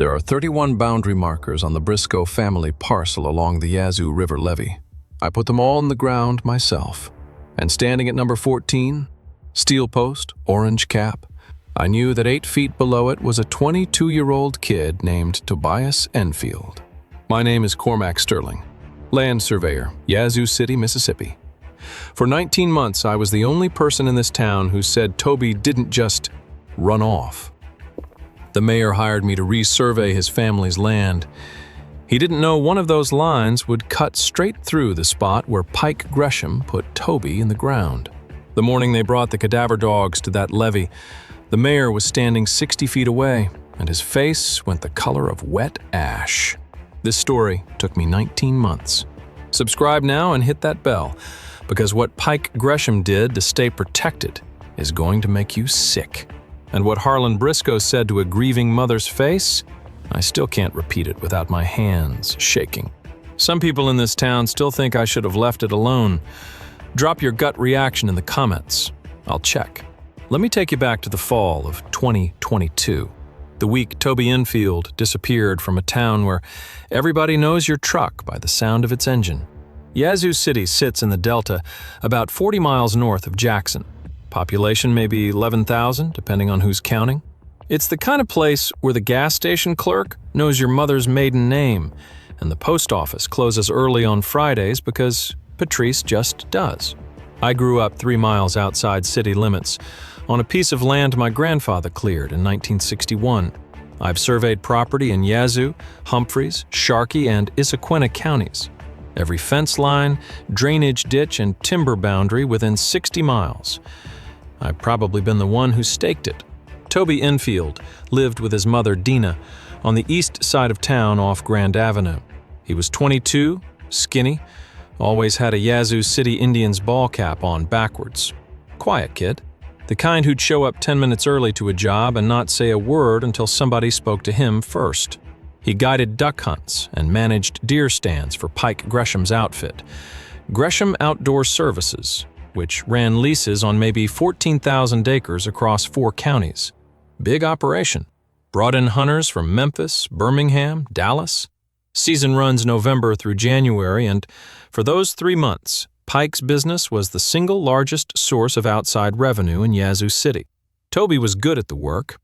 There are 31 boundary markers on the Briscoe family parcel along the Yazoo River levee. I put them all in the ground myself. And standing at number 14, steel post, orange cap, I knew that 8 feet below it was a 22-year-old kid named Toby Enfield. My name is Cormac Sterling, land surveyor, Yazoo City, Mississippi. For 19 months, I was the only person in this town who said Toby didn't just run off. The mayor hired me to resurvey his family's land. He didn't know one of those lines would cut straight through the spot where Pike Gresham put Toby in the ground. The morning they brought the cadaver dogs to that levee, the mayor was standing 60 feet away, and his face went the color of wet ash. This story took me 19 months. Subscribe now and hit that bell, because what Pike Gresham did to stay protected is going to make you sick. And what Harlan Briscoe said to a grieving mother's face, I still can't repeat it without my hands shaking. Some people in this town still think I should have left it alone. Drop your gut reaction in the comments. I'll check. Let me take you back to the fall of 2022, the week Toby Enfield disappeared from a town where everybody knows your truck by the sound of its engine. Yazoo City sits in the Delta, about 40 miles north of Jackson. Population maybe 11,000, depending on who's counting. It's the kind of place where the gas station clerk knows your mother's maiden name, and the post office closes early on Fridays because Patrice just does. I grew up 3 miles outside city limits, on a piece of land my grandfather cleared in 1961. I've surveyed property in Yazoo, Humphreys, Sharkey, and Issaquena counties. Every fence line, drainage ditch, and timber boundary within 60 miles. I've probably been the one who staked it. Toby Enfield lived with his mother Dina on the east side of town off Grand Avenue. He was 22, skinny, always had a Yazoo City Indians ball cap on backwards. Quiet kid. The kind who'd show up 10 minutes early to a job and not say a word until somebody spoke to him first. He guided duck hunts and managed deer stands for Pike Gresham's outfit, Gresham Outdoor Services, which ran leases on maybe 14,000 acres across 4 counties. Big operation. Brought in hunters from Memphis, Birmingham, Dallas. Season runs November through January, and for those 3 months, Pike's business was the single largest source of outside revenue in Yazoo City. Toby was good at the work,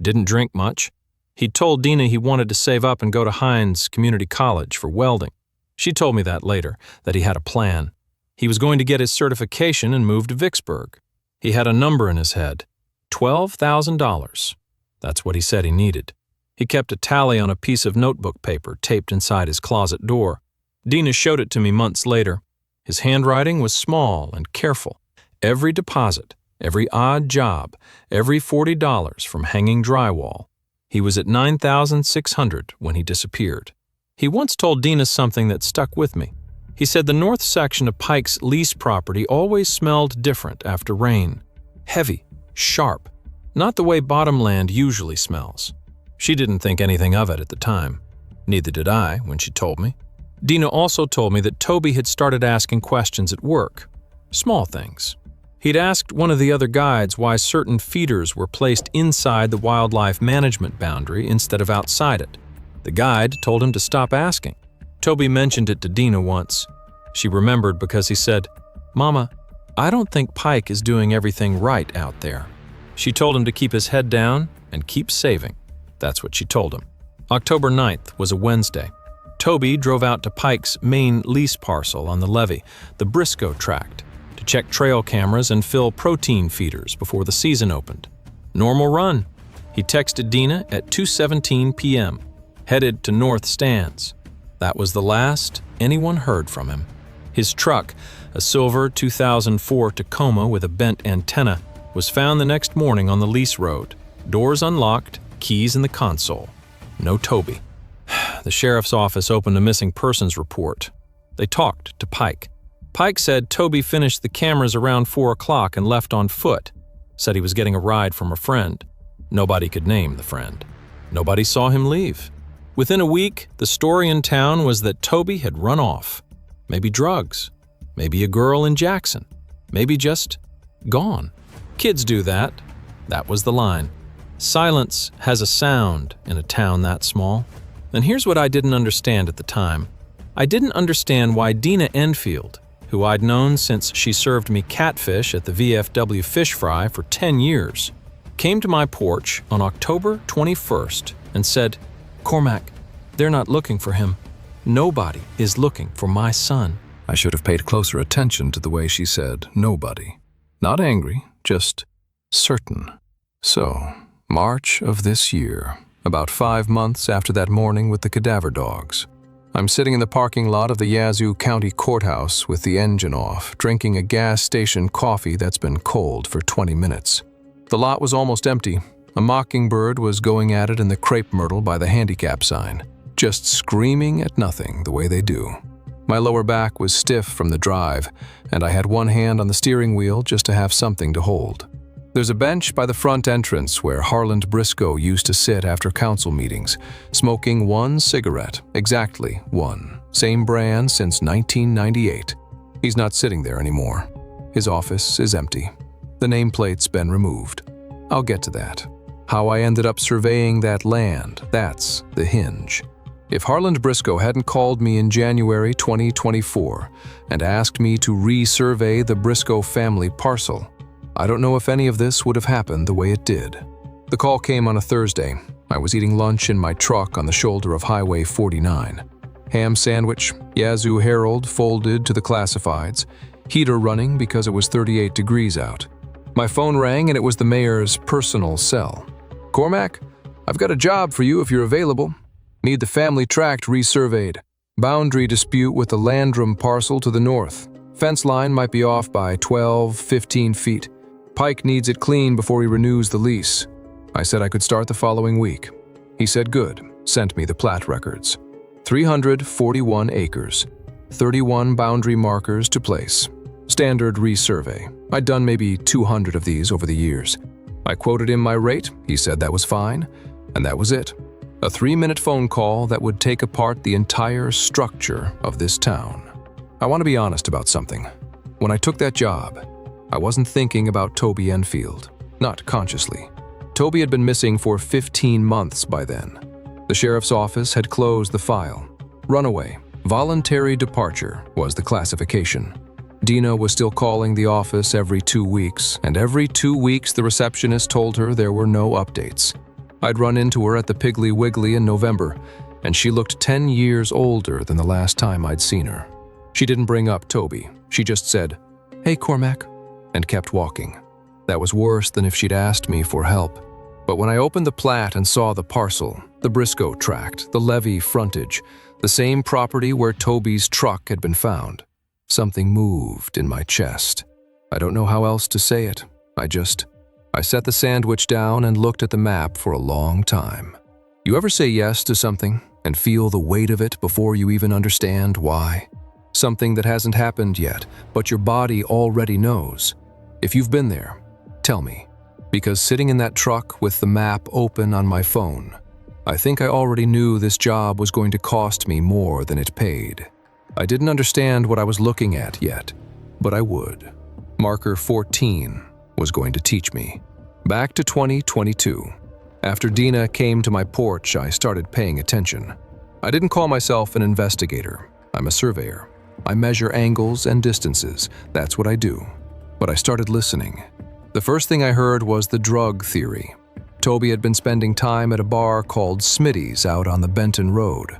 didn't drink much. He told Dina he wanted to save up and go to Hines Community College for welding. She told me that later, that he had a plan. He was going to get his certification and move to Vicksburg. He had a number in his head, $12,000. That's what he said he needed. He kept a tally on a piece of notebook paper taped inside his closet door. Dina showed it to me months later. His handwriting was small and careful. Every deposit, every odd job, every $40 from hanging drywall. He was at $9,600 when he disappeared. He once told Dina something that stuck with me. He said the north section of Pike's lease property always smelled different after rain. Heavy, sharp, not the way bottomland usually smells. She didn't think anything of it at the time. Neither did I when she told me. Dina also told me that Toby had started asking questions at work. Small things. He'd asked one of the other guides why certain feeders were placed inside the wildlife management boundary instead of outside it. The guide told him to stop asking. Toby mentioned it to Dina once. She remembered because he said, "Mama, I don't think Pike is doing everything right out there." She told him to keep his head down and keep saving. That's what she told him. October 9th was a Wednesday. Toby drove out to Pike's main lease parcel on the levee, the Briscoe tract, to check trail cameras and fill protein feeders before the season opened. Normal run. He texted Dina at 2:17 p.m., headed to North Stands. That was the last anyone heard from him. His truck, a silver 2004 Tacoma with a bent antenna, was found the next morning on the lease road. Doors unlocked, keys in the console. No Toby. The sheriff's office opened a missing persons report. They talked to Pike. Pike said Toby finished the cameras around 4 o'clock and left on foot. Said he was getting a ride from a friend. Nobody could name the friend. Nobody saw him leave. Within a week, the story in town was that Toby had run off. Maybe drugs. Maybe a girl in Jackson. Maybe just gone. Kids do that. That was the line. Silence has a sound in a town that small. And here's what I didn't understand at the time. I didn't understand why Dina Enfield, who I'd known since she served me catfish at the VFW fish fry for 10 years, came to my porch on October 21st and said, "Cormac, they're not looking for him. Nobody is looking for my son." I should have paid closer attention to the way she said nobody. Not angry, just certain. So, March of this year, about 5 months after that morning with the cadaver dogs. I'm sitting in the parking lot of the Yazoo County Courthouse with the engine off, drinking a gas station coffee that's been cold for 20 minutes. The lot was almost empty. A mockingbird was going at it in the crepe myrtle by the handicap sign, just screaming at nothing the way they do. My lower back was stiff from the drive, and I had one hand on the steering wheel just to have something to hold. There's a bench by the front entrance where Harland Briscoe used to sit after council meetings, smoking one cigarette, exactly one, same brand since 1998. He's not sitting there anymore. His office is empty. The nameplate's been removed. I'll get to that. How I ended up surveying that land, that's the hinge. If Harland Briscoe hadn't called me in January 2024 and asked me to resurvey the Briscoe family parcel, I don't know if any of this would have happened the way it did. The call came on a Thursday. I was eating lunch in my truck on the shoulder of Highway 49. Ham sandwich, Yazoo Herald folded to the classifieds, heater running because it was 38 degrees out. My phone rang and it was the mayor's personal cell. "Cormac, I've got a job for you if you're available. Need the family tract resurveyed. Boundary dispute with the Landrum parcel to the north. Fence line might be off by 12, 15 feet. Pike needs it clean before he renews the lease." I said I could start the following week. He said good, sent me the plat records. 341 acres, 31 boundary markers to place. Standard resurvey. I'd done maybe 200 of these over the years. I quoted him my rate, he said that was fine, and that was it. A 3-minute phone call that would take apart the entire structure of this town. I want to be honest about something. When I took that job, I wasn't thinking about Toby Enfield, not consciously. Toby had been missing for 15 months by then. The sheriff's office had closed the file. Runaway, voluntary departure was the classification. Dina was still calling the office every 2 weeks, and every 2 weeks the receptionist told her there were no updates. I'd run into her at the Piggly Wiggly in November, and she looked 10 years older than the last time I'd seen her. She didn't bring up Toby. She just said, "Hey, Cormac," and kept walking. That was worse than if she'd asked me for help. But when I opened the plat and saw the parcel, the Briscoe tract, the levee frontage, the same property where Toby's truck had been found, something moved in my chest. I don't know how else to say it. I set the sandwich down and looked at the map for a long time. You ever say yes to something and feel the weight of it before you even understand why? Something that hasn't happened yet, but your body already knows. If you've been there, tell me. Because sitting in that truck with the map open on my phone, I think I already knew this job was going to cost me more than it paid. I didn't understand what I was looking at yet, but I would. Marker 14 was going to teach me. Back to 2022. After Dina came to my porch, I started paying attention. I didn't call myself an investigator. I'm a surveyor. I measure angles and distances. That's what I do. But I started listening. The first thing I heard was the drug theory. Toby had been spending time at a bar called Smitty's out on the Benton Road.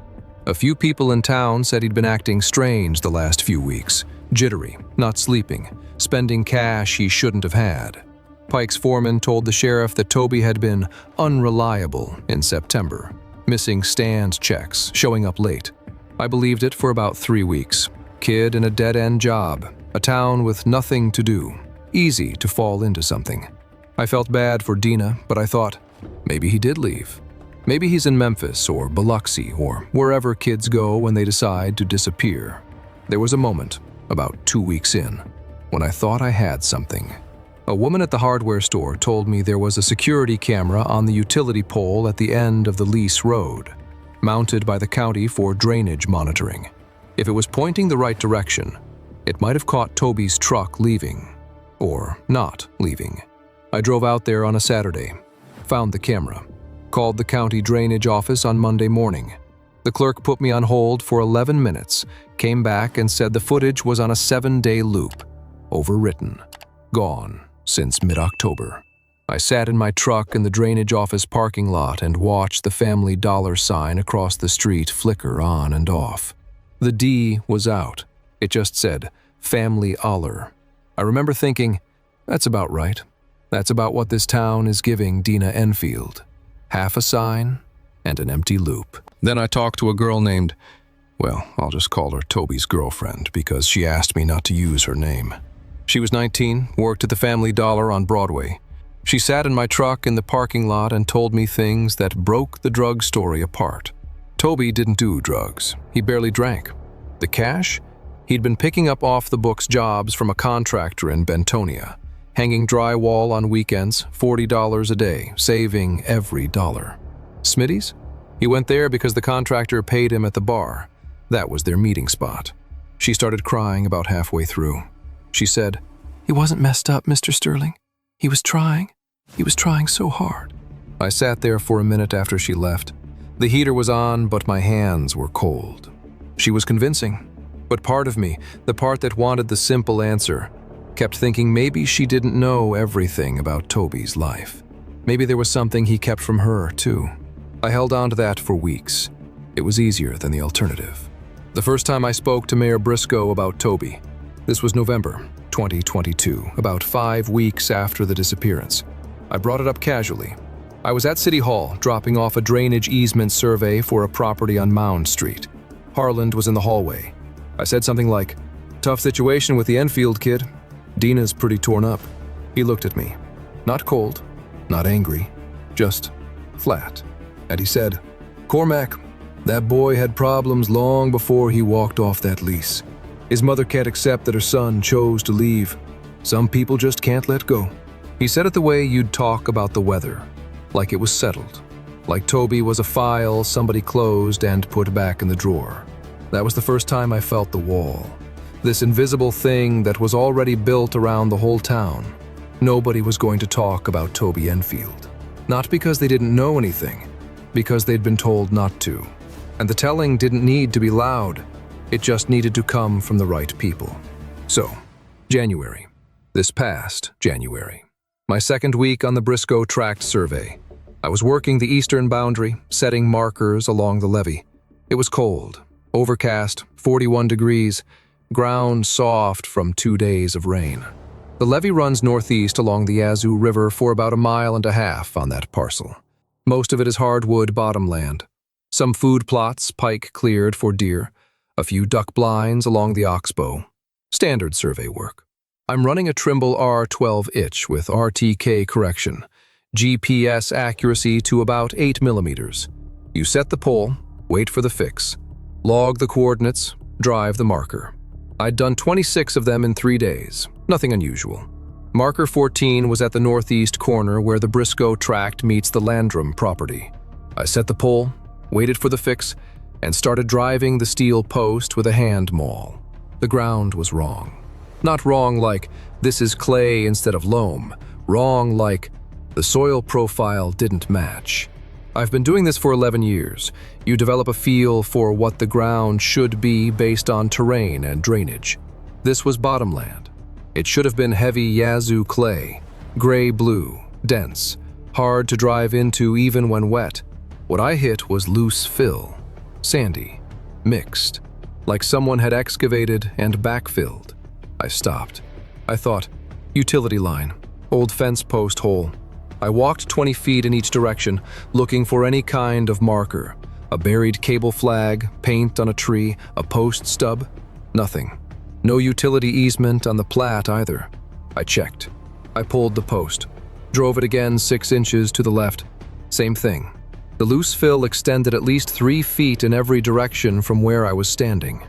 A few people in town said he'd been acting strange the last few weeks. Jittery, not sleeping, spending cash he shouldn't have had. Pike's foreman told the sheriff that Toby had been unreliable in September, missing stand checks, showing up late. I believed it for about 3 weeks. Kid in a dead-end job, a town with nothing to do, easy to fall into something. I felt bad for Dina, but I thought, maybe he did leave. Maybe he's in Memphis or Biloxi or wherever kids go when they decide to disappear. There was a moment, about 2 weeks in, when I thought I had something. A woman at the hardware store told me there was a security camera on the utility pole at the end of the lease road, mounted by the county for drainage monitoring. If it was pointing the right direction, it might have caught Toby's truck leaving, or not leaving. I drove out there on a Saturday. Found the camera. Called the county drainage office on Monday morning. The clerk put me on hold for 11 minutes, came back and said the footage was on a 7-day loop. Overwritten. Gone since mid-October. I sat in my truck in the drainage office parking lot and watched the family dollar sign across the street flicker on and off. The D was out. It just said, Family Aller. I remember thinking, that's about right. That's about what this town is giving Dina Enfield. Half a sign and an empty loop. Then I talked to a girl named, well, I'll just call her Toby's girlfriend because she asked me not to use her name. She was 19, worked at the Family Dollar on Broadway. She sat in my truck in the parking lot and told me things that broke the drug story apart. Toby didn't do drugs. He barely drank. The cash? He'd been picking up off-the-books jobs from a contractor in Bentonia, hanging drywall on weekends, $40 a day, saving every dollar. Smitty's? He went there because the contractor paid him at the bar. That was their meeting spot. She started crying about halfway through. She said, "He wasn't messed up, Mr. Sterling. He was trying. He was trying so hard." I sat there for a minute after she left. The heater was on, but my hands were cold. She was convincing. But part of me, the part that wanted the simple answer, kept thinking maybe she didn't know everything about Toby's life. Maybe there was something he kept from her, too. I held on to that for weeks. It was easier than the alternative. The first time I spoke to Mayor Briscoe about Toby, this was November 2022, about 5 weeks after the disappearance. I brought it up casually. I was at City Hall, dropping off a drainage easement survey for a property on Mound Street. Harland was in the hallway. I said something like, "Tough situation with the Enfield kid. Dina's pretty torn up." He looked at me. Not cold, not angry, just flat. And he said, "Cormac, that boy had problems long before he walked off that lease. His mother can't accept that her son chose to leave. Some people just can't let go." He said it the way you'd talk about the weather, like it was settled, like Toby was a file somebody closed and put back in the drawer. That was the first time I felt the wall, this invisible thing that was already built around the whole town. Nobody was going to talk about Toby Enfield. Not because they didn't know anything, because they'd been told not to. And the telling didn't need to be loud. It just needed to come from the right people. So, January. This past January. My second week on the Briscoe Tract Survey. I was working the eastern boundary, setting markers along the levee. It was cold, overcast, 41 degrees, ground soft from 2 days of rain. The levee runs northeast along the Yazoo River for about 1.5 miles on that parcel. Most of it is hardwood bottomland. Some food plots Pike cleared for deer, a few duck blinds along the oxbow. Standard survey work. I'm running a Trimble R12 with RTK correction, GPS accuracy to about 8 millimeters. You set the pole, wait for the fix, log the coordinates, drive the marker. I'd done 26 of them in 3 days, nothing unusual. Marker 14 was at the northeast corner where the Briscoe Tract meets the Landrum property. I set the pole, waited for the fix, and started driving the steel post with a hand maul. The ground was wrong. Not wrong like, this is clay instead of loam. Wrong like, the soil profile didn't match. I've been doing this for 11 years. You develop a feel for what the ground should be based on terrain and drainage. This was bottomland. It should have been heavy Yazoo clay, gray-blue, dense, hard to drive into even when wet. What I hit was loose fill, sandy, mixed, like someone had excavated and backfilled. I stopped. I thought, utility line, old fence post hole. I walked 20 feet in each direction, looking for any kind of marker. A buried cable flag, paint on a tree, a post stub. Nothing. No utility easement on the plat either. I checked. I pulled the post. Drove it again 6 inches to the left. Same thing. The loose fill extended at least 3 feet in every direction from where I was standing.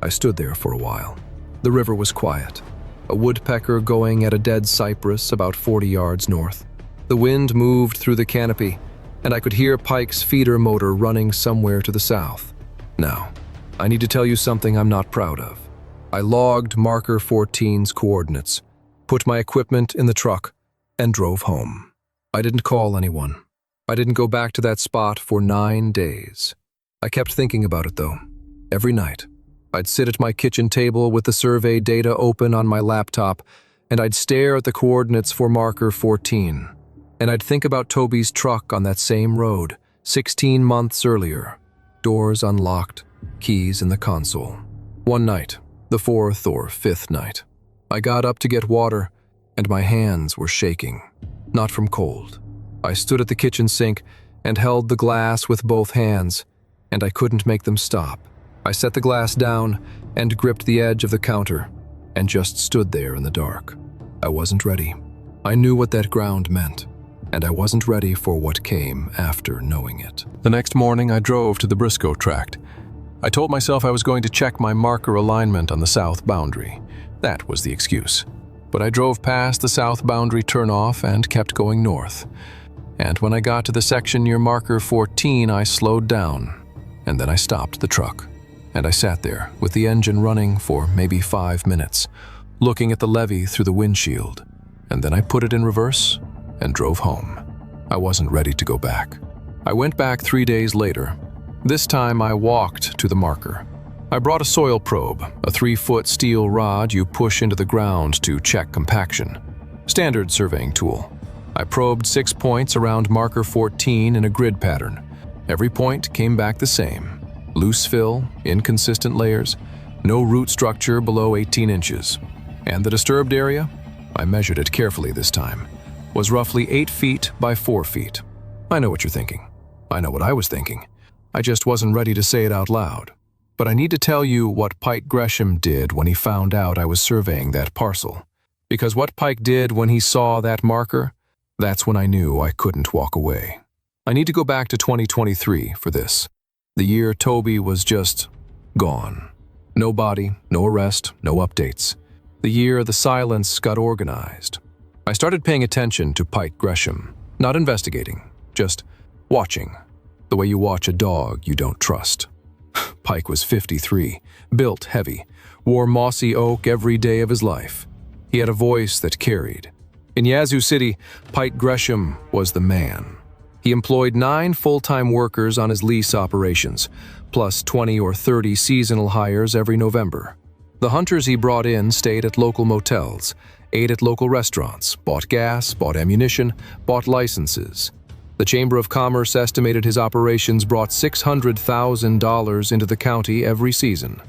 I stood there for a while. The river was quiet. A woodpecker going at a dead cypress about 40 yards north. The wind moved through the canopy, and I could hear Pike's feeder motor running somewhere to the south. Now, I need to tell you something I'm not proud of. I logged Marker 14's coordinates, put my equipment in the truck, and drove home. I didn't call anyone. I didn't go back to that spot for 9 days. I kept thinking about it, though. Every night, I'd sit at my kitchen table with the survey data open on my laptop, and I'd stare at the coordinates for marker 14. And I'd think about Toby's truck on that same road, 16 months earlier. Doors unlocked, keys in the console. One night, the 4th or 5th night, I got up to get water, and my hands were shaking. Not from cold. I stood at the kitchen sink and held the glass with both hands, and I couldn't make them stop. I set the glass down and gripped the edge of the counter and just stood there in the dark. I wasn't ready. I knew what that ground meant, and I wasn't ready for what came after knowing it. The next morning, I drove to the Briscoe tract. I told myself I was going to check my marker alignment on the south boundary. That was the excuse. But I drove past the south boundary turnoff and kept going north. And when I got to the section near marker 14, I slowed down, and then I stopped the truck. And I sat there with the engine running for maybe 5 minutes, looking at the levee through the windshield. And then I put it in reverse and drove home. I wasn't ready to go back. I went back 3 days later. This time I walked to the marker. I brought a soil probe, a 3-foot steel rod you push into the ground to check compaction. Standard surveying tool. I probed 6 points around marker 14 in a grid pattern. Every point came back the same. Loose fill, inconsistent layers, no root structure below 18 inches. And the disturbed area? I measured it carefully this time. Was roughly 8 feet by 4 feet. I know what you're thinking. I know what I was thinking. I just wasn't ready to say it out loud. But I need to tell you what Pike Gresham did when he found out I was surveying that parcel. Because what Pike did when he saw that marker, that's when I knew I couldn't walk away. I need to go back to 2023 for this. The year Toby was just gone. No body, no arrest, no updates. The year the silence got organized. I started paying attention to Pike Gresham, not investigating, just watching. The way you watch a dog you don't trust. Pike was 53, built heavy, wore mossy oak every day of his life. He had a voice that carried. In Yazoo City, Pike Gresham was the man. He employed 9 full-time workers on his lease operations, plus 20 or 30 seasonal hires every November. The hunters he brought in stayed at local motels, ate at local restaurants, bought gas, bought ammunition, bought licenses. The Chamber of Commerce estimated his operations brought $600,000 into the county every season.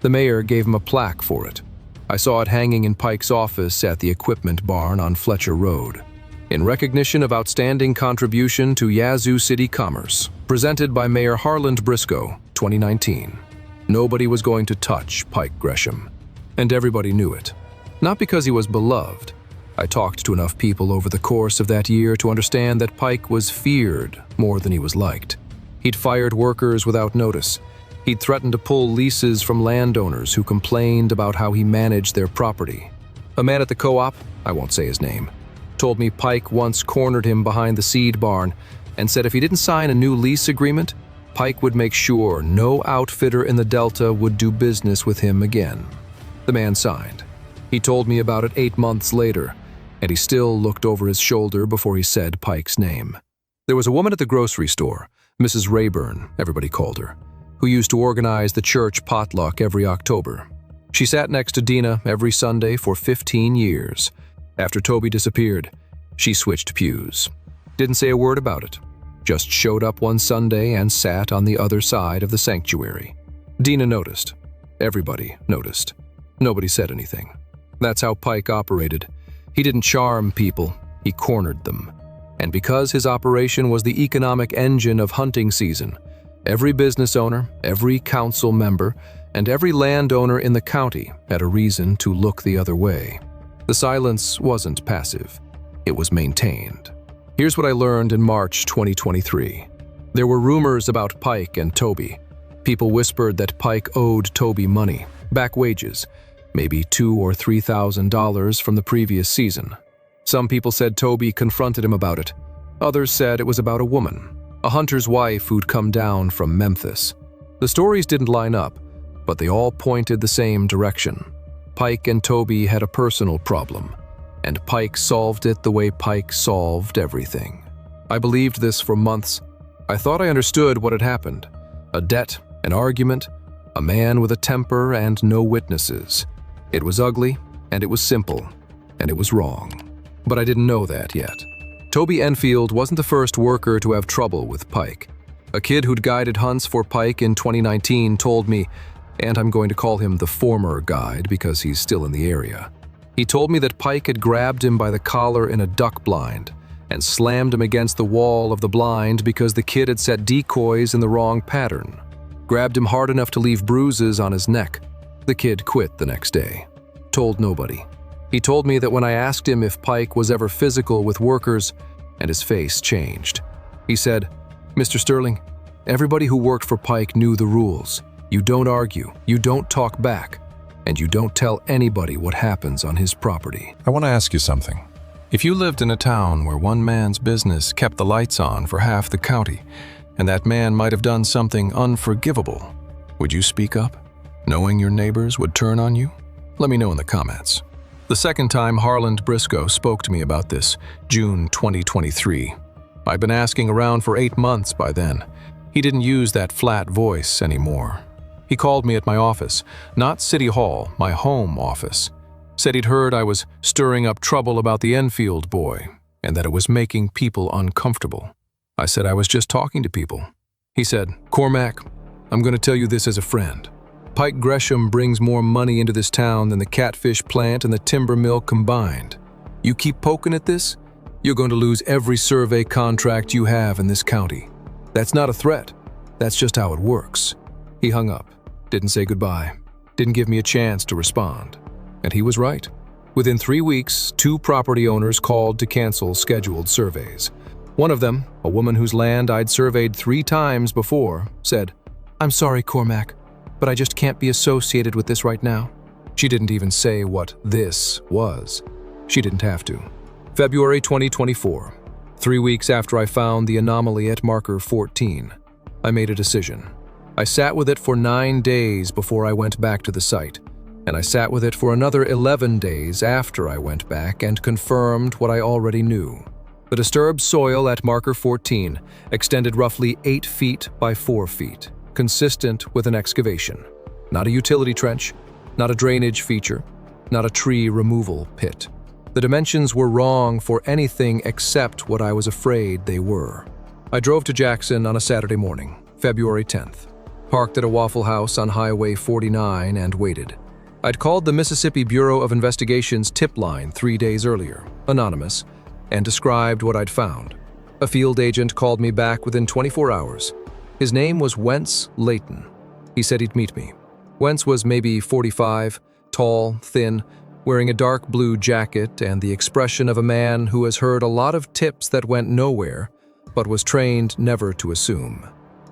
The mayor gave him a plaque for it. I saw it hanging in Pike's office at the equipment barn on Fletcher Road. In recognition of outstanding contribution to Yazoo City commerce, presented by Mayor Harland Briscoe, 2019. Nobody was going to touch Pike Gresham, and everybody knew it. Not because he was beloved. I talked to enough people over the course of that year to understand that Pike was feared more than he was liked. He'd fired workers without notice. He'd threatened to pull leases from landowners who complained about how he managed their property. A man at the co-op, I won't say his name, told me Pike once cornered him behind the seed barn and said if he didn't sign a new lease agreement, Pike would make sure no outfitter in the Delta would do business with him again. The man signed. He told me about it 8 months later, and he still looked over his shoulder before he said Pike's name. There was a woman at the grocery store, Mrs. Rayburn, everybody called her, who used to organize the church potluck every October. She sat next to Dina every Sunday for 15 years. After Toby disappeared, she switched pews. Didn't say a word about it. Just showed up one Sunday and sat on the other side of the sanctuary. Dina noticed. Everybody noticed. Nobody said anything. That's how Pike operated. He didn't charm people, he cornered them. And because his operation was the economic engine of hunting season, every business owner, every council member, and every landowner in the county had a reason to look the other way. The silence wasn't passive. It was maintained. Here's what I learned in March 2023. There were rumors about Pike and Toby. People whispered that Pike owed Toby money, back wages, maybe $2,000 or $3,000 from the previous season. Some people said Toby confronted him about it. Others said it was about a woman, a hunter's wife who'd come down from Memphis. The stories didn't line up, but they all pointed the same direction. Pike and Toby had a personal problem. and Pike solved it the way Pike solved everything. I believed this for months. I thought I understood what had happened. A debt, an argument, a man with a temper and no witnesses. It was ugly, and it was simple, and it was wrong. But I didn't know that yet. Toby Enfield wasn't the first worker to have trouble with Pike. A kid who'd guided hunts for Pike in 2019 told me, and I'm going to call him the former guide because he's still in the area. He told me that Pike had grabbed him by the collar in a duck blind and slammed him against the wall of the blind because the kid had set decoys in the wrong pattern. Grabbed him hard enough to leave bruises on his neck. The kid quit the next day. Told nobody. He told me that when I asked him if Pike was ever physical with workers, and his face changed. He said, "Mr. Sterling, everybody who worked for Pike knew the rules. You don't argue, you don't talk back, and you don't tell anybody what happens on his property." I want to ask you something. If you lived in a town where one man's business kept the lights on for half the county, and that man might have done something unforgivable, would you speak up, knowing your neighbors would turn on you? Let me know in the comments. The second time Harland Briscoe spoke to me about this, June 2023. I'd been asking around for 8 months by then. He didn't use that flat voice anymore. He called me at my office, not City Hall, my home office. Said he'd heard I was stirring up trouble about the Enfield boy, and that it was making people uncomfortable. I said I was just talking to people. He said, "Cormac, I'm going to tell you this as a friend. Pike Gresham brings more money into this town than the catfish plant and the timber mill combined. You keep poking at this, you're going to lose every survey contract you have in this county. That's not a threat. That's just how it works." He hung up, didn't say goodbye, didn't give me a chance to respond. And he was right. Within 3 weeks, 2 property owners called to cancel scheduled surveys. One of them, a woman whose land I'd surveyed 3 times before, said, "I'm sorry, Cormac, but I just can't be associated with this right now." She didn't even say what this was. She didn't have to. February 2024, 3 weeks after I found the anomaly at marker 14, I made a decision. I sat with it for 9 days before I went back to the site, and I sat with it for another 11 days after I went back and confirmed what I already knew. The disturbed soil at marker 14 extended roughly 8 feet by 4 feet, consistent with an excavation. Not a utility trench, not a drainage feature, not a tree removal pit. The dimensions were wrong for anything except what I was afraid they were. I drove to Jackson on a Saturday morning, February 10th, parked at a Waffle House on Highway 49 and waited. I'd called the Mississippi Bureau of Investigation's tip line 3 days earlier, anonymous, and described what I'd found. A field agent called me back within 24 hours. His name was Wentz Layton. He said he'd meet me. Wentz was maybe 45, tall, thin, wearing a dark blue jacket and the expression of a man who has heard a lot of tips that went nowhere, but was trained never to assume.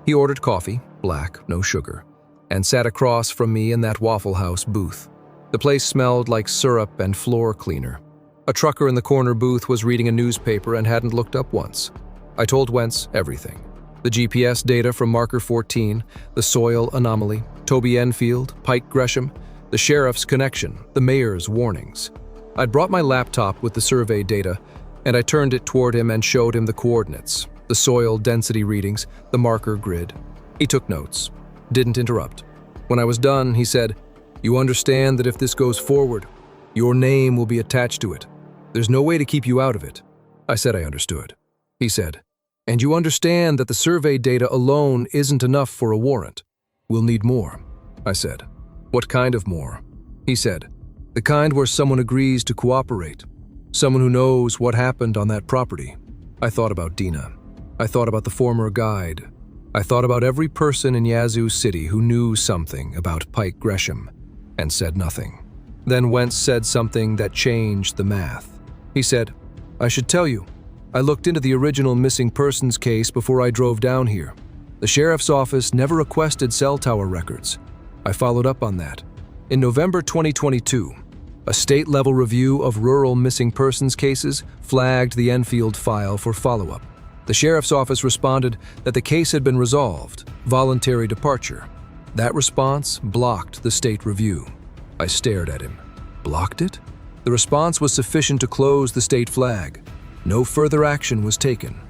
He ordered coffee, black, no sugar, and sat across from me in that Waffle House booth. The place smelled like syrup and floor cleaner. A trucker in the corner booth was reading a newspaper and hadn't looked up once. I told Wentz everything. The GPS data from marker 14, the soil anomaly, Toby Enfield, Pike Gresham, the sheriff's connection, the mayor's warnings. I'd brought my laptop with the survey data, and I turned it toward him and showed him the coordinates, the soil density readings, the marker grid. He took notes, didn't interrupt. When I was done, he said, "You understand that if this goes forward, your name will be attached to it. There's no way to keep you out of it." I said I understood. He said, "And you understand that the survey data alone isn't enough for a warrant. We'll need more." I said, "What kind of more?" He said, "The kind where someone agrees to cooperate. Someone who knows what happened on that property." I thought about Dina. I thought about the former guide. I thought about every person in Yazoo City who knew something about Pike Gresham and said nothing. Then Wentz said something that changed the math. He said, "I should tell you, I looked into the original missing persons case before I drove down here. The sheriff's office never requested cell tower records. I followed up on that. In November 2022, a state-level review of rural missing persons cases flagged the Enfield file for follow-up. The sheriff's office responded that the case had been resolved, voluntary departure. That response blocked the state review. I stared at him. Blocked it? The response was sufficient to close the state flag. No further action was taken.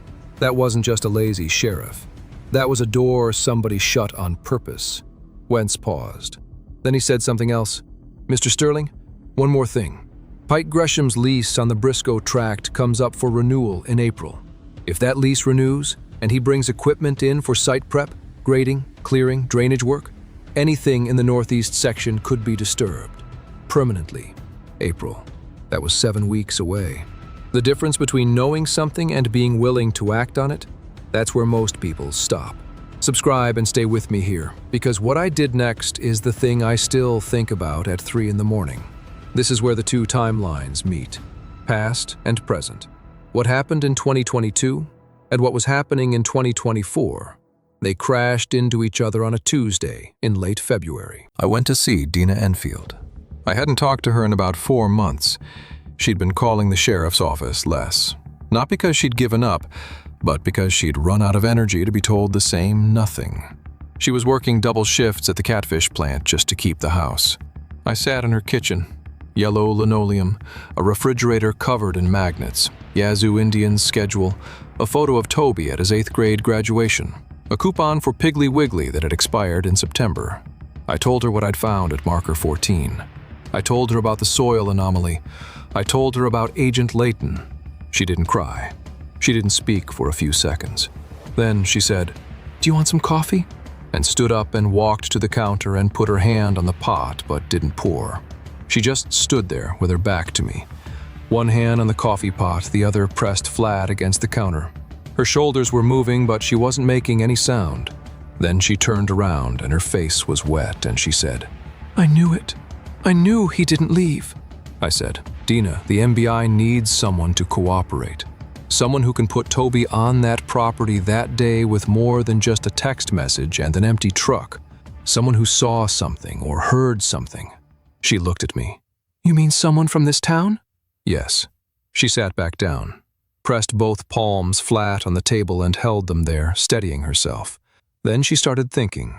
That wasn't just a lazy sheriff. That was a door somebody shut on purpose. Wentz paused. Then he said something else. "Mr. Sterling, one more thing. Pike Gresham's lease on the Briscoe tract comes up for renewal in April. If that lease renews, and he brings equipment in for site prep, grading, clearing, drainage work, anything in the northeast section could be disturbed. Permanently. April. That was 7 weeks away. The difference between knowing something and being willing to act on it, that's where most people stop. Subscribe and stay with me here, because what I did next is the thing I still think about at 3 in the morning. This is where the two timelines meet, past and present. What happened in 2022 and what was happening in 2024. They crashed into each other on a Tuesday in late February. I went to see Dina Enfield. I hadn't talked to her in about 4 months. She'd been calling the sheriff's office less. Not because she'd given up, but because she'd run out of energy to be told the same nothing. She was working double shifts at the catfish plant just to keep the house. I sat in her kitchen. Yellow linoleum, a refrigerator covered in magnets, Yazoo Indian's schedule, a photo of Toby at his 8th grade graduation, a coupon for Piggly Wiggly that had expired in September. I told her what I'd found at Marker 14. I told her about the soil anomaly. I told her about Agent Layton. She didn't cry. She didn't speak for a few seconds. Then she said, "Do you want some coffee?" and stood up and walked to the counter and put her hand on the pot but didn't pour. She just stood there with her back to me. One hand on the coffee pot, the other pressed flat against the counter. Her shoulders were moving, but she wasn't making any sound. Then she turned around and her face was wet and she said, "I knew it. I knew he didn't leave." I said, "Dina, the MBI needs someone to cooperate. Someone who can put Toby on that property that day with more than just a text message and an empty truck. Someone who saw something or heard something." She looked at me. "You mean someone from this town?" "Yes." She sat back down, pressed both palms flat on the table and held them there, steadying herself. Then she started thinking.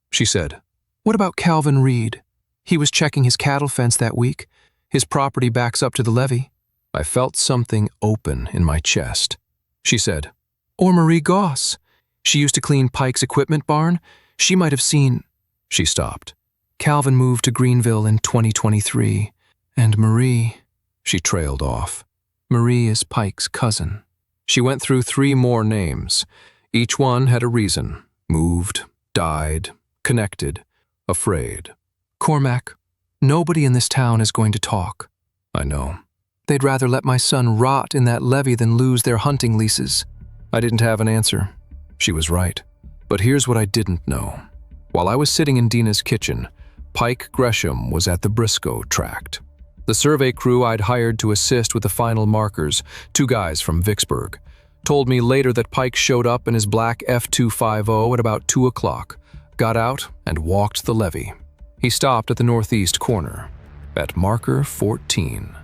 She said, "What about Calvin Reed? He was checking his cattle fence that week. His property backs up to the levee." I felt something open in my chest. She said, "Or Marie Goss. She used to clean Pike's equipment barn. She might have seen—" She stopped. "Calvin moved to Greenville in 2023. And Marie—" She trailed off. "Marie is Pike's cousin." She went through 3 more names. Each one had a reason. Moved, died, connected, afraid. "Cormac, nobody in this town is going to talk." "I know." "They'd rather let my son rot in that levee than lose their hunting leases." I didn't have an answer. She was right. But here's what I didn't know. While I was sitting in Dina's kitchen, Pike Gresham was at the Briscoe tract. The survey crew I'd hired to assist with the final markers, 2 guys from Vicksburg, told me later that Pike showed up in his black F250 at about 2 o'clock, got out, and walked the levee. He stopped at the northeast corner, at Marker 14.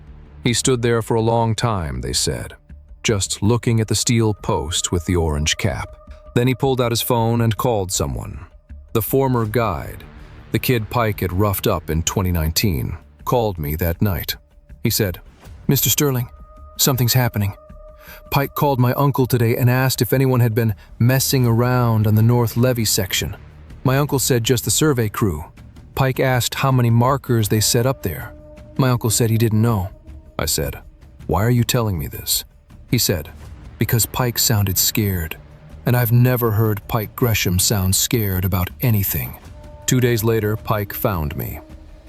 He stood there for a long time, they said, just looking at the steel post with the orange cap. Then he pulled out his phone and called someone. The former guide, the kid Pike had roughed up in 2019, called me that night. He said, "Mr. Sterling, something's happening. Pike called my uncle today and asked if anyone had been messing around on the North Levee section. My uncle said just the survey crew. Pike asked how many markers they set up there. My uncle said he didn't know." I said, "Why are you telling me this?" He said, "Because Pike sounded scared, and I've never heard Pike Gresham sound scared about anything." 2 days later, Pike found me.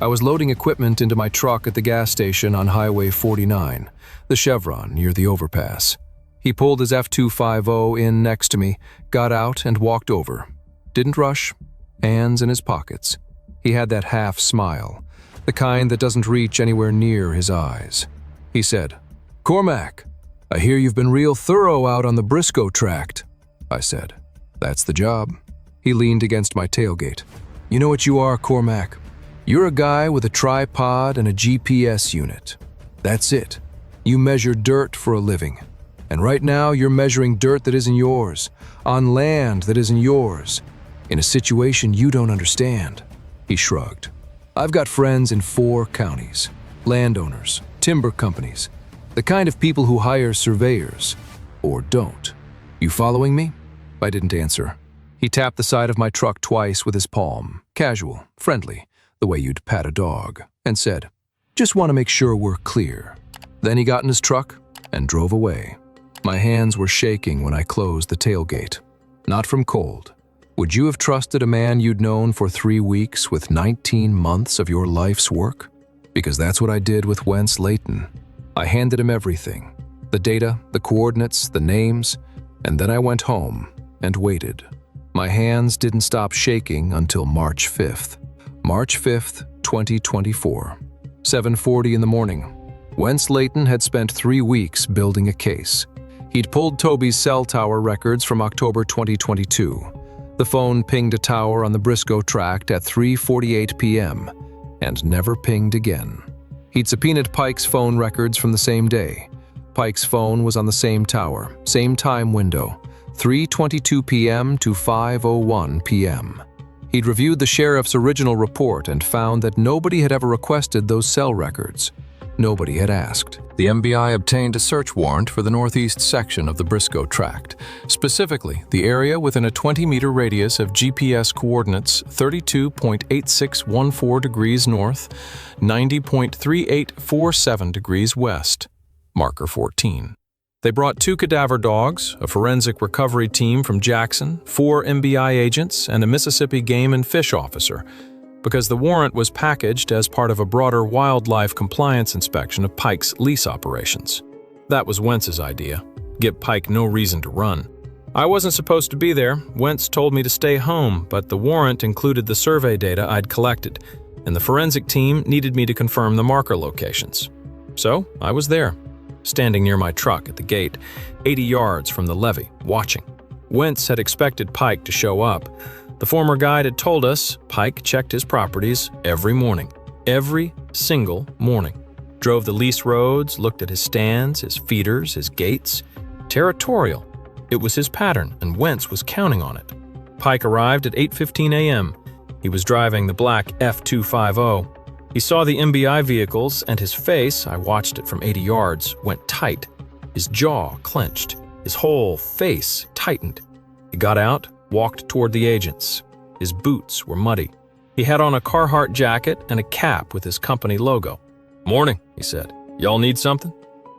I was loading equipment into my truck at the gas station on Highway 49, the Chevron near the overpass. He pulled his F250 in next to me, got out and walked over. Didn't rush, hands in his pockets. He had that half smile, the kind that doesn't reach anywhere near his eyes. He said, "Cormac, I hear you've been real thorough out on the Briscoe tract." I said, "That's the job." He leaned against my tailgate. "You know what you are, Cormac? You're a guy with a tripod and a GPS unit. That's it. You measure dirt for a living. And right now you're measuring dirt that isn't yours, on land that isn't yours, in a situation you don't understand." He shrugged. "I've got friends in 4 counties. Landowners, timber companies, the kind of people who hire surveyors, or don't. You following me? I didn't answer. He tapped the side of my truck twice with his palm, casual, friendly, the way you'd pat a dog, and said, "Just want to make sure we're clear." Then he got in his truck and drove away. My hands were shaking when I closed the tailgate. Not from cold. Would you have trusted a man you'd known for 3 weeks with 19 months of your life's work? Because that's what I did with Wentz Layton. I handed him everything. The data, the coordinates, the names, and then I went home and waited. My hands didn't stop shaking until March 5th. March 5th, 2024. 7:40 in the morning. Wentz Layton had spent 3 weeks building a case. He'd pulled Toby's cell tower records from October 2022. The phone pinged a tower on the Briscoe tract at 3:48 p.m. and never pinged again. He'd subpoenaed Pike's phone records from the same day. Pike's phone was on the same tower, same time window, 3:22 p.m. to 5:01 p.m. He'd reviewed the sheriff's original report and found that nobody had ever requested those cell records. Nobody had asked. The MBI obtained a search warrant for the northeast section of the Briscoe tract, specifically the area within a 20-meter radius of GPS coordinates 32.8614 degrees north, 90.3847 degrees west, marker 14. They brought 2 cadaver dogs, a forensic recovery team from Jackson, 4 MBI agents, and a Mississippi Game and Fish officer, because the warrant was packaged as part of a broader wildlife compliance inspection of Pike's lease operations. That was Wentz's idea. Give Pike no reason to run. I wasn't supposed to be there. Wentz told me to stay home, but the warrant included the survey data I'd collected, and the forensic team needed me to confirm the marker locations. So I was there, standing near my truck at the gate, 80 yards from the levee, watching. Wentz had expected Pike to show up. The former guide had told us Pike checked his properties every morning, every single morning. Drove the lease roads, looked at his stands, his feeders, his gates. Territorial. It was his pattern, and Wentz was counting on it. Pike arrived at 8:15 a.m. He was driving the black F250. He saw the MBI vehicles, and his face, I watched it from 80 yards, went tight. His jaw clenched. His whole face tightened. He got out, walked toward the agents. His boots were muddy. He had on a Carhartt jacket and a cap with his company logo. "Morning," he said. "Y'all need something?"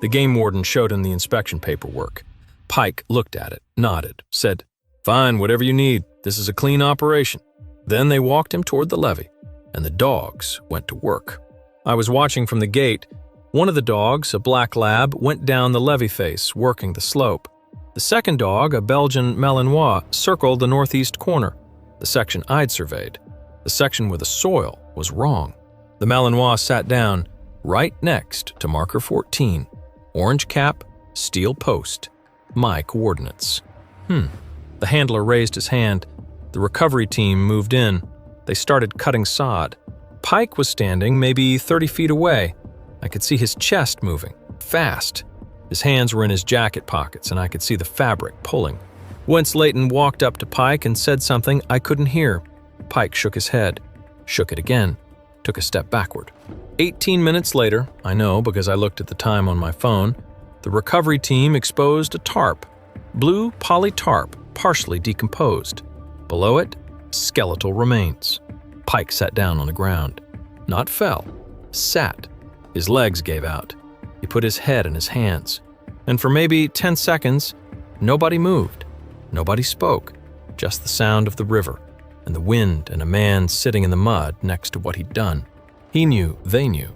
The game warden showed him the inspection paperwork. Pike looked at it, nodded, said, "Fine, whatever you need. This is a clean operation." Then they walked him toward the levee, and the dogs went to work. I was watching from the gate. One of the dogs, a black lab, went down the levee face, working the slope. The second dog, a Belgian Malinois, circled the northeast corner, the section I'd surveyed. The section where the soil was wrong. The Malinois sat down right next to marker 14, orange cap, steel post, my coordinates. The handler raised his hand. The recovery team moved in. They started cutting sod. Pike was standing maybe 30 feet away. I could see his chest moving, fast. His hands were in his jacket pockets, and I could see the fabric pulling. Wentz Layton walked up to Pike and said something I couldn't hear. Pike shook his head, shook it again, took a step backward. 18 minutes later, I know because I looked at the time on my phone, the recovery team exposed a tarp, blue poly tarp, partially decomposed. Below it, skeletal remains. Pike sat down on the ground. Not fell, sat. His legs gave out. He put his head in his hands. And for maybe 10 seconds, nobody moved. Nobody spoke. Just the sound of the river, and the wind, and a man sitting in the mud next to what he'd done. He knew, they knew.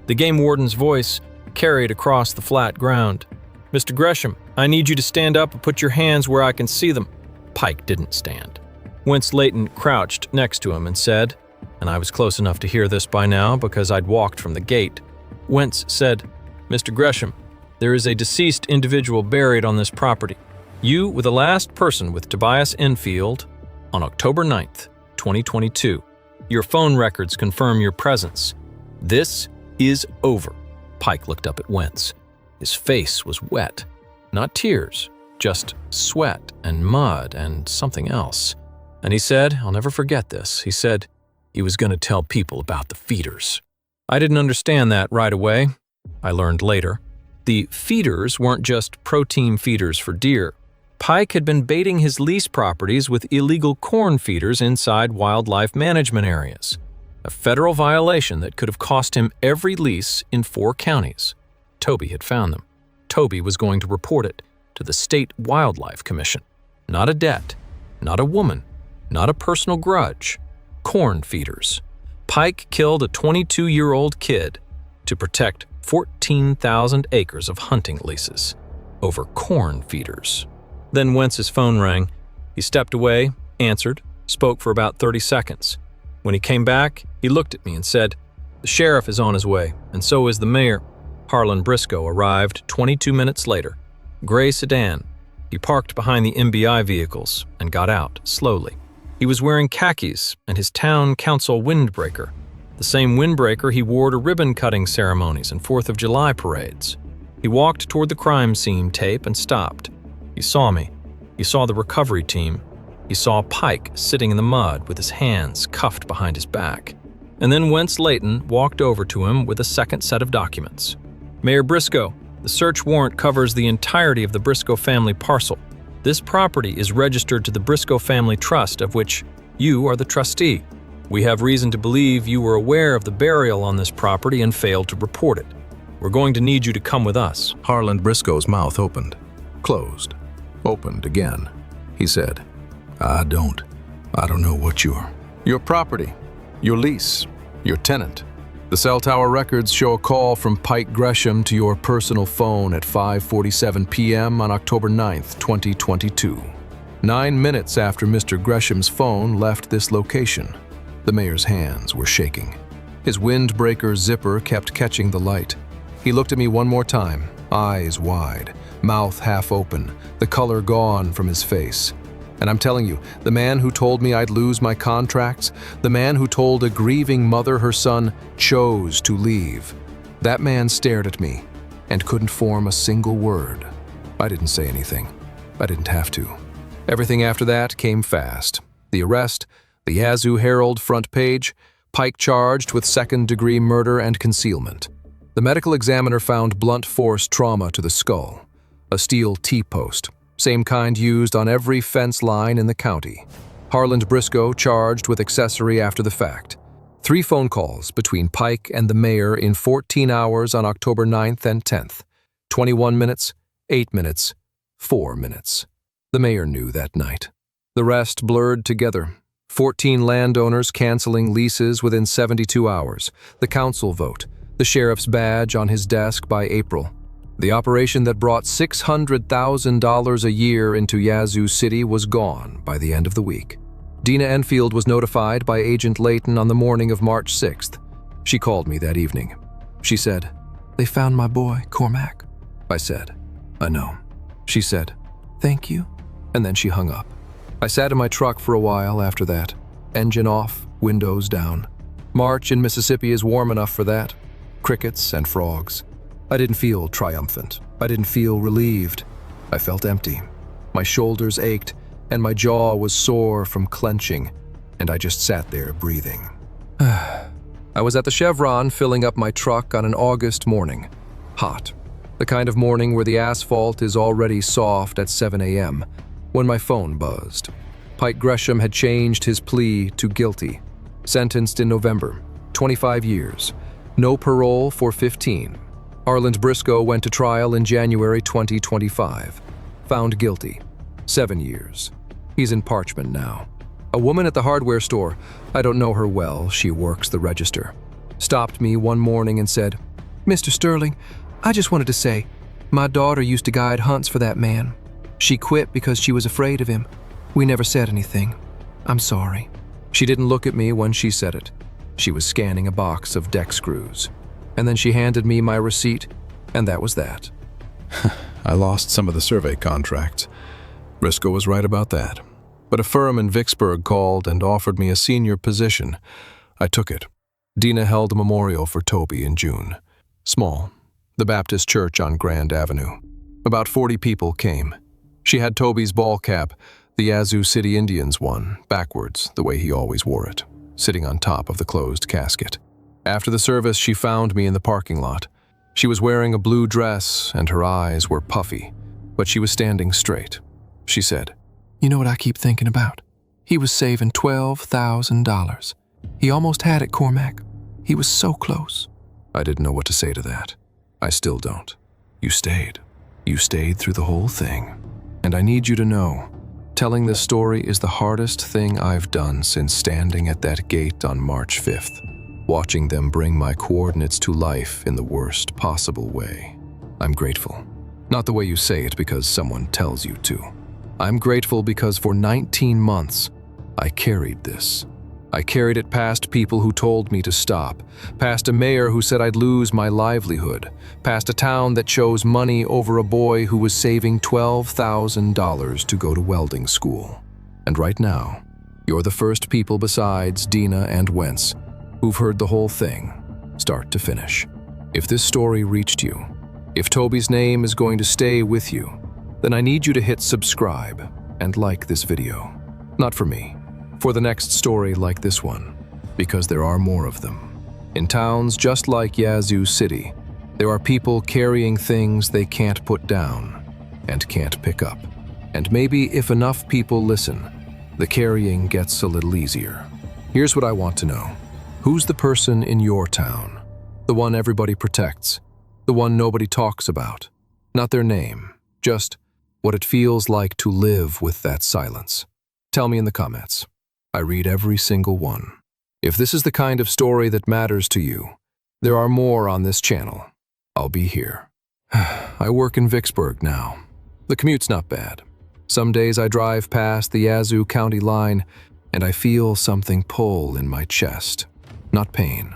The game warden's voice carried across the flat ground. "Mr. Gresham, I need you to stand up and put your hands where I can see them." Pike didn't stand. Wentz Layton crouched next to him and said, and I was close enough to hear this by now because I'd walked from the gate. Wentz said, "Mr. Gresham, there is a deceased individual buried on this property. You were the last person with Toby Enfield on October 9th, 2022. Your phone records confirm your presence. This is over." Pike looked up at Wentz. His face was wet. Not tears, just sweat and mud and something else. And he said, I'll never forget this, he said he was going to tell people about the feeders. I didn't understand that right away. I learned later. The feeders weren't just protein feeders for deer. Pike had been baiting his lease properties with illegal corn feeders inside wildlife management areas, a federal violation that could have cost him every lease in 4 counties. Toby had found them. Toby was going to report it to the State Wildlife Commission. Not a debt, not a woman, not a personal grudge. Corn feeders. Pike killed a 22-year-old kid to protect 14,000 acres of hunting leases over corn feeders. Then Wentz's phone rang. He stepped away, answered, spoke for about 30 seconds. When he came back, he looked at me and said, "The sheriff is on his way, and so is the mayor." Harlan Briscoe arrived 22 minutes later. Gray sedan. He parked behind the MBI vehicles and got out slowly. He was wearing khakis and his town council windbreaker, the same windbreaker he wore to ribbon-cutting ceremonies and 4th of July parades. He walked toward the crime scene tape and stopped. He saw me. He saw the recovery team. He saw Pike sitting in the mud with his hands cuffed behind his back. And then Wentz Layton walked over to him with a second set of documents. "Mayor Briscoe, the search warrant covers the entirety of the Briscoe family parcel. This property is registered to the Briscoe Family Trust, of which you are the trustee. We have reason to believe you were aware of the burial on this property and failed to report it. We're going to need you to come with us." Harlan Briscoe's mouth opened, closed, opened again. He said, I don't know what your property, your lease, your tenant. The cell tower records show a call from Pike Gresham to your personal phone at 5:47 p.m. on October 9th, 2022. 9 minutes after Mr. Gresham's phone left this location. The mayor's hands were shaking. His windbreaker zipper kept catching the light. He looked at me one more time, eyes wide, mouth half open, the color gone from his face. And I'm telling you, the man who told me I'd lose my contracts, the man who told a grieving mother her son chose to leave, that man stared at me and couldn't form a single word. I didn't say anything. I didn't have to. Everything after that came fast. The arrest, the Yazoo Herald front page, Pike charged with second-degree murder and concealment. The medical examiner found blunt force trauma to the skull, a steel T-post, same kind used on every fence line in the county. Harlan Briscoe charged with accessory after the fact. 3 phone calls between Pike and the mayor in 14 hours on October 9th and 10th. 21 minutes, 8 minutes, 4 minutes. The mayor knew that night. The rest blurred together. 14 landowners canceling leases within 72 hours. The council vote. The sheriff's badge on his desk by April. The operation that brought $600,000 a year into Yazoo City was gone by the end of the week. Dina Enfield was notified by Agent Layton on the morning of March 6th. She called me that evening. She said, "They found my boy, Cormac." I said, "I know." She said, "Thank you," and then she hung up. I sat in my truck for a while after that, engine off, windows down. March in Mississippi is warm enough for that. Crickets and frogs. I didn't feel triumphant. I didn't feel relieved. I felt empty. My shoulders ached, and my jaw was sore from clenching, and I just sat there breathing. I was at the Chevron filling up my truck on an August morning. Hot. The kind of morning where the asphalt is already soft at 7 a.m., when my phone buzzed. Pike Gresham had changed his plea to guilty. Sentenced in November. 25 years. No parole for 15. Harlan Briscoe went to trial in January 2025. Found guilty. 7 years. He's in Parchman now. A woman at the hardware store, I don't know her well, she works the register, stopped me one morning and said, "Mr. Sterling, I just wanted to say, my daughter used to guide hunts for that man. She quit because she was afraid of him. We never said anything. I'm sorry." She didn't look at me when she said it. She was scanning a box of deck screws. And then she handed me my receipt, and that was that. I lost some of the survey contracts. Briscoe was right about that. But a firm in Vicksburg called and offered me a senior position. I took it. Dina held a memorial for Toby in June. Small. The Baptist church on Grand Avenue. About 40 people came. She had Toby's ball cap, the Yazoo City Indians one, backwards, the way he always wore it, sitting on top of the closed casket. After the service, she found me in the parking lot. She was wearing a blue dress and her eyes were puffy, but she was standing straight. She said, "You know what I keep thinking about? He was saving $12,000. He almost had it, Cormac. He was so close." I didn't know what to say to that. I still don't. You stayed. You stayed through the whole thing. And I need you to know, telling this story is the hardest thing I've done since standing at that gate on March 5th, watching them bring my coordinates to life in the worst possible way. I'm grateful. Not the way you say it because someone tells you to. I'm grateful because for 19 months, I carried this. I carried it past people who told me to stop, past a mayor who said I'd lose my livelihood, past a town that chose money over a boy who was saving $12,000 to go to welding school. And right now, you're the first people besides Dina and Wentz who've heard the whole thing, start to finish. If this story reached you, if Toby's name is going to stay with you, then I need you to hit subscribe and like this video. Not for me, for the next story like this one, because there are more of them. In towns just like Yazoo City, there are people carrying things they can't put down and can't pick up. And maybe if enough people listen, the carrying gets a little easier. Here's what I want to know. Who's the person in your town? The one everybody protects, the one nobody talks about. Not their name, just what it feels like to live with that silence. Tell me in the comments. I read every single one. If this is the kind of story that matters to you, there are more on this channel. I'll be here. I work in Vicksburg now. The commute's not bad. Some days I drive past the Yazoo County line and I feel something pull in my chest. Not pain,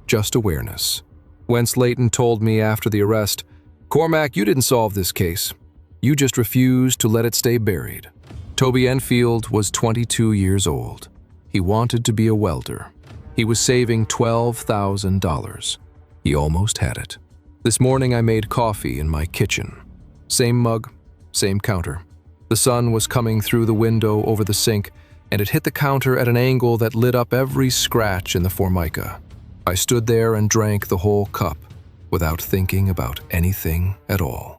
just awareness. Wentz Layton told me after the arrest, "Cormac, you didn't solve this case. You just refused to let it stay buried." Toby Enfield was 22 years old. He wanted to be a welder. He was saving $12,000. He almost had it. This morning I made coffee in my kitchen. Same mug, same counter. The sun was coming through the window over the sink, and it hit the counter at an angle that lit up every scratch in the formica. I stood there and drank the whole cup without thinking about anything at all.